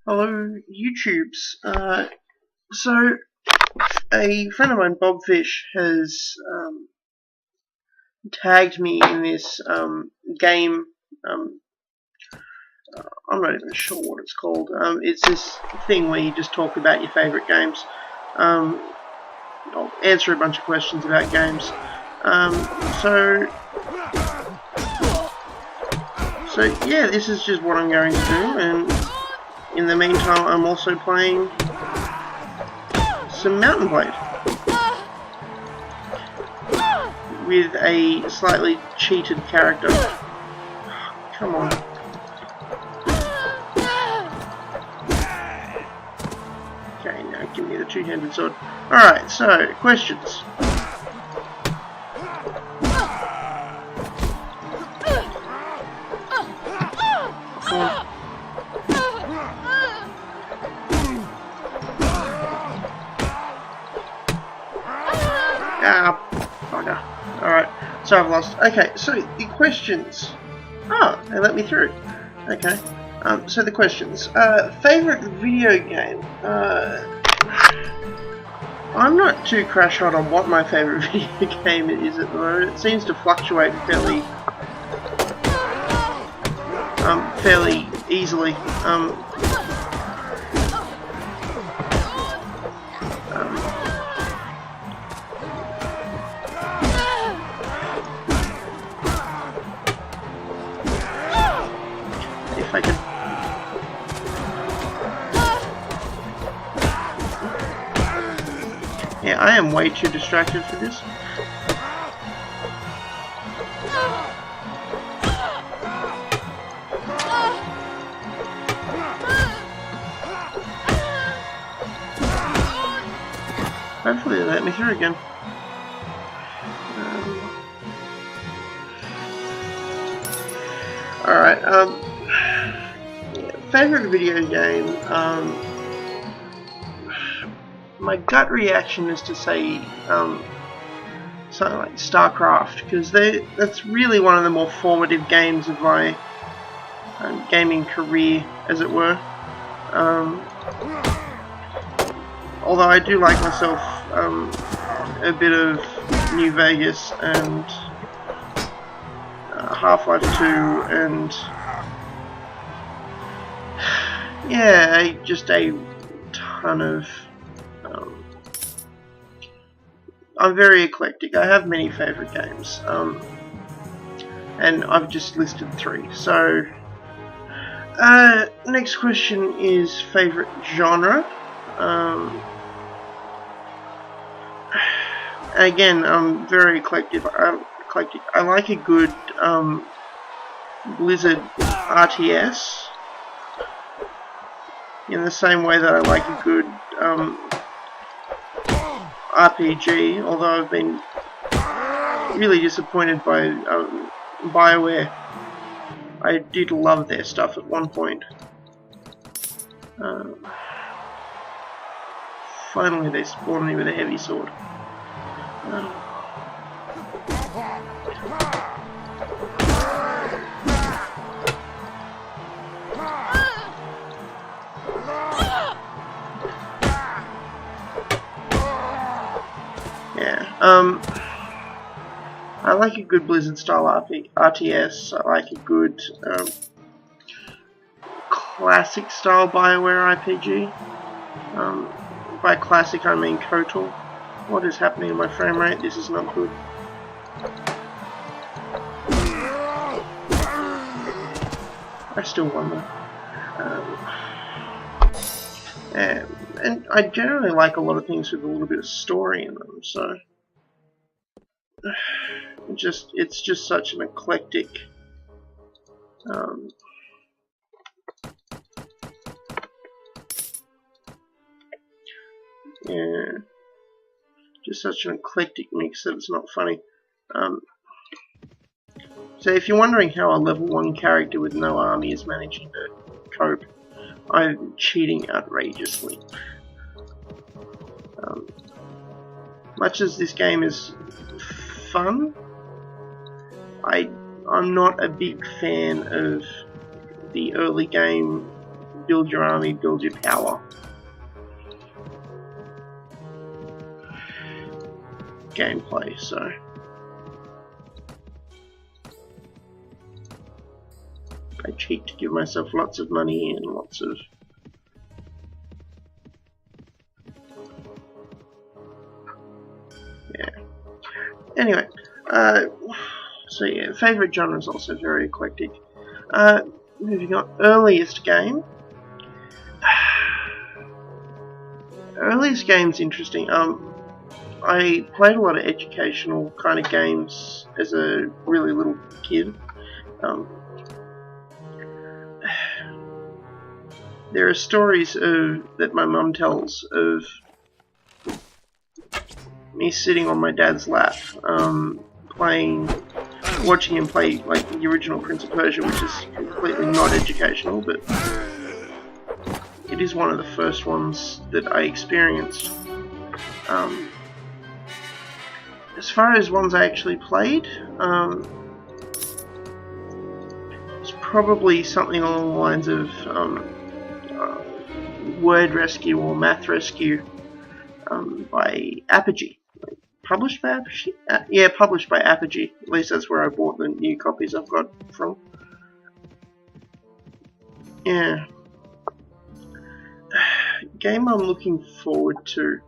Hello, YouTubes. So, a friend of mine, Bob Fish, has tagged me in this game. I'm not even sure what it's called. It's this thing where you just talk about your favourite games. I'll answer a bunch of questions about games. So yeah, this is just what I'm going to do, and in the meantime, I'm also playing some Mountain Blade with a slightly cheated character. Come on. Okay, now give me the two-handed sword. Alright, so, questions. Come on. Ah, bugger. Alright, so I've lost. Okay, so the questions. Oh, they let me through. Okay, so the questions. Favourite video game? I'm not too crash hot on what my favourite video game is at the moment. It seems to fluctuate fairly easily. If I could. Yeah, I am way too distracted for this. Hopefully they let me through again. Alright, favorite video game, my gut reaction is to say something like StarCraft, because that's really one of the more formative games of my gaming career, as it were. Although I do like myself a bit of New Vegas and Half-Life 2 and yeah, just a ton of I'm very eclectic. I have many favourite games, and I've just listed 3. So, next question is favourite genre. Again, I'm very eclectic. I like a good Blizzard RTS, in the same way that I like a good RPG, although I've been really disappointed by BioWare. I did love their stuff at one point. Finally they spawned me with a heavy sword. I like a good Blizzard style RTS. I like a good classic style BioWare RPG. By classic I mean KOTOR. What is happening to my frame rate? This is not good. I still wonder. And I generally like a lot of things with a little bit of story in them, so it's just such an eclectic yeah, just such an eclectic mix that it's not funny. So if you're wondering how a level 1 character with no army is managing to cope, I'm cheating outrageously. Much as this game is fun, I'm not a big fan of the early game build your army, build your power. Gameplay, so I cheat to give myself lots of money and lots of anyway, so yeah, favourite genre is also very eclectic. Moving on, earliest game. Earliest game's interesting. I played a lot of educational kind of games as a really little kid. There are stories that my mum tells of me sitting on my dad's lap, watching him play like the original Prince of Persia, which is completely not educational, but it is one of the first ones that I experienced. As far as ones I actually played, it's probably something along the lines of Word Rescue or Math Rescue by Apogee. Published by Apogee? Yeah, published by Apogee. At least that's where I bought the new copies I've got from. Yeah. Game I'm looking forward to.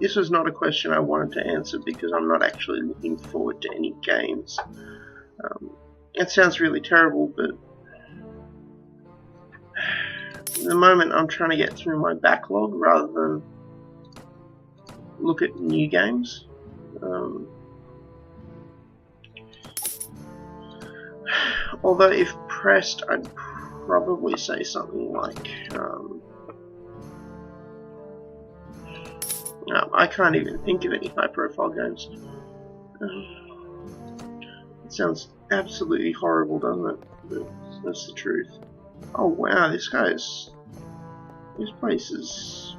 This was not a question I wanted to answer because I'm not actually looking forward to any games. It sounds really terrible, but at the moment I'm trying to get through my backlog rather than look at new games. Although if pressed, I'd probably say something like no, I can't even think of any high-profile games. It sounds absolutely horrible, doesn't it? But that's the truth. Oh wow, this place is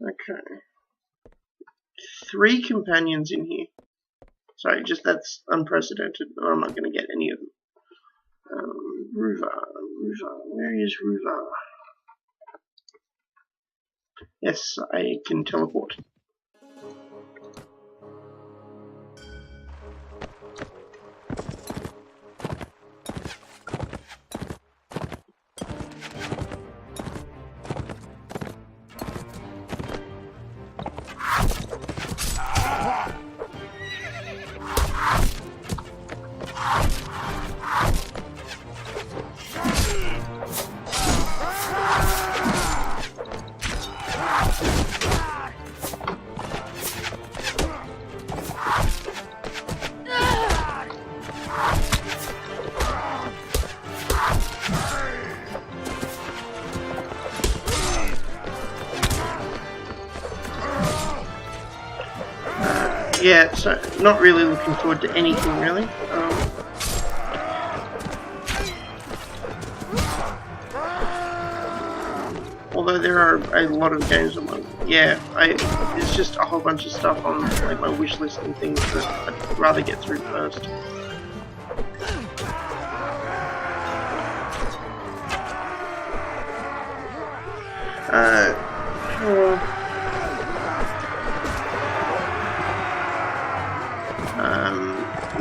okay. 3 companions in here. Sorry, just that's unprecedented. I'm not going to get any of them. Ruva, where is Ruva? Yes, I can teleport. Yeah, so not really looking forward to anything really. Although there are a lot of games on my it's just a whole bunch of stuff on like my wish list and things that I'd rather get through first.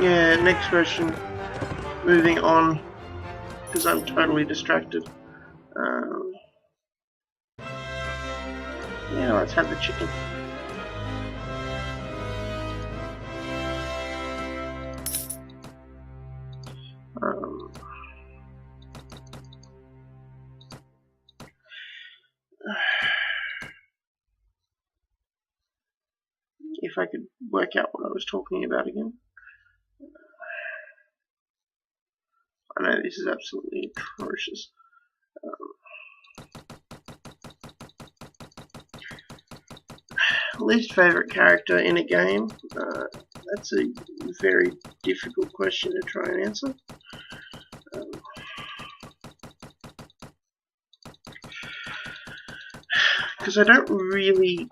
Yeah, next question. Moving on, because I'm totally distracted. Yeah, let's have the chicken. If I could work out what I was talking about again. I know this is absolutely atrocious. Least favourite character in a game? That's a very difficult question to try and answer. Because I don't really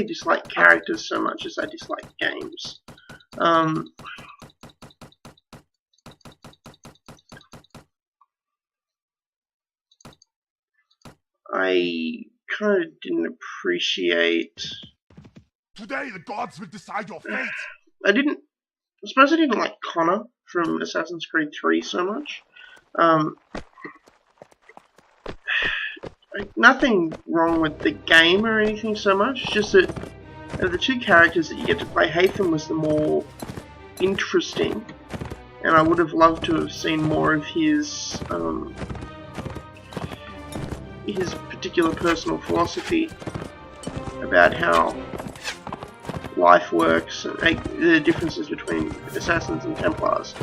dislike characters so much as I dislike games. I kind of didn't appreciate. Today the gods will decide your fate. I suppose I didn't like Connor from Assassin's Creed 3 so much. Nothing wrong with the game or anything so much, just that of the two characters that you get to play, Haytham was the more interesting, and I would have loved to have seen more of his particular personal philosophy about how life works and the differences between assassins and Templars.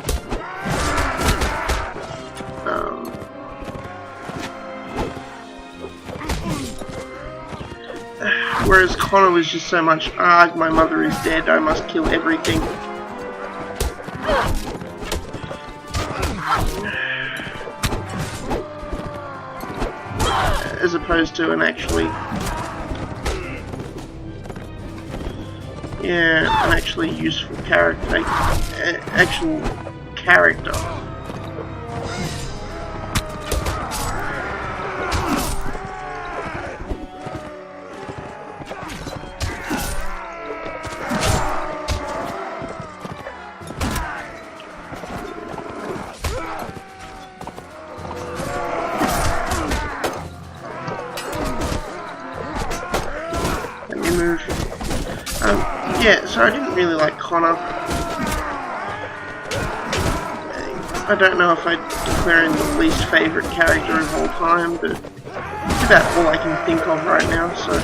Whereas Connor was just so much, my mother is dead, I must kill everything. As opposed to an actually useful character, actual character. Yeah, so I didn't really like Connor. I don't know if I'd declare him the least favourite character of all time, but it's about all I can think of right now, so.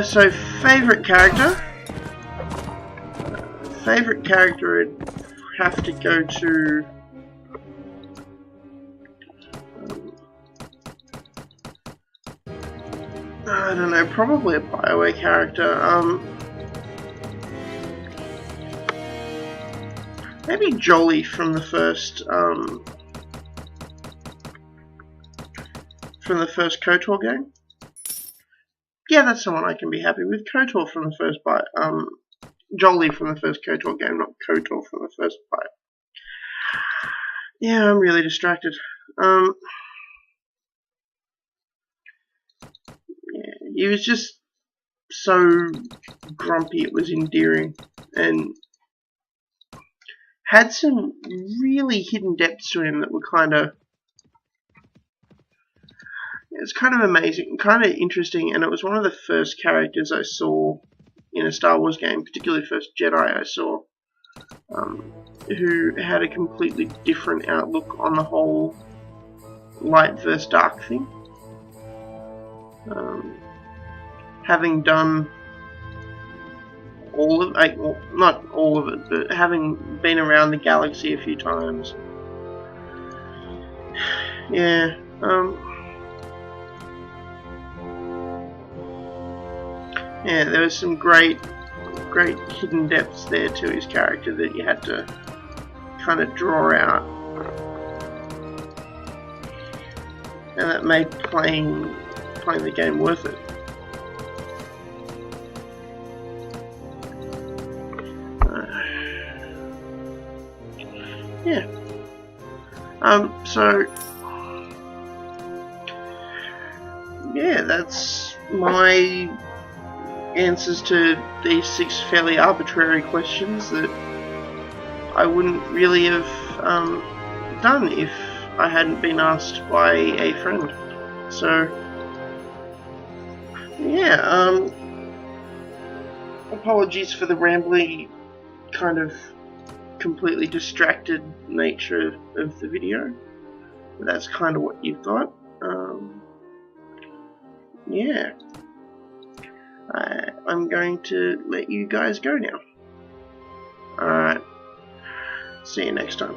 So favourite character? Favourite character would have to go to... I don't know, probably a BioWare character. Maybe Jolie from the first KOTOR game. Yeah, that's the one I can be happy with. KOTOR from the first bite. Jolie from the first KOTOR game, not KOTOR from the first bite. Yeah, I'm really distracted. Yeah, he was just so grumpy, it was endearing, and had some really hidden depths to him that were kind of... It's kind of amazing, kind of interesting, and it was one of the first characters I saw in a Star Wars game, particularly the first Jedi I saw, who had a completely different outlook on the whole light versus dark thing. Having done all of it, well, not all of it, but having been around the galaxy a few times. Yeah, yeah, there was some great hidden depths there to his character that you had to kind of draw out, and that made playing the game worth it. Yeah. So yeah, that's my answers to these 6 fairly arbitrary questions that I wouldn't really have done if I hadn't been asked by a friend. So yeah, apologies for the rambly, kind of completely distracted nature of the video, but that's kind of what you've got. Yeah, I'm going to let you guys go now. Alright, see you next time.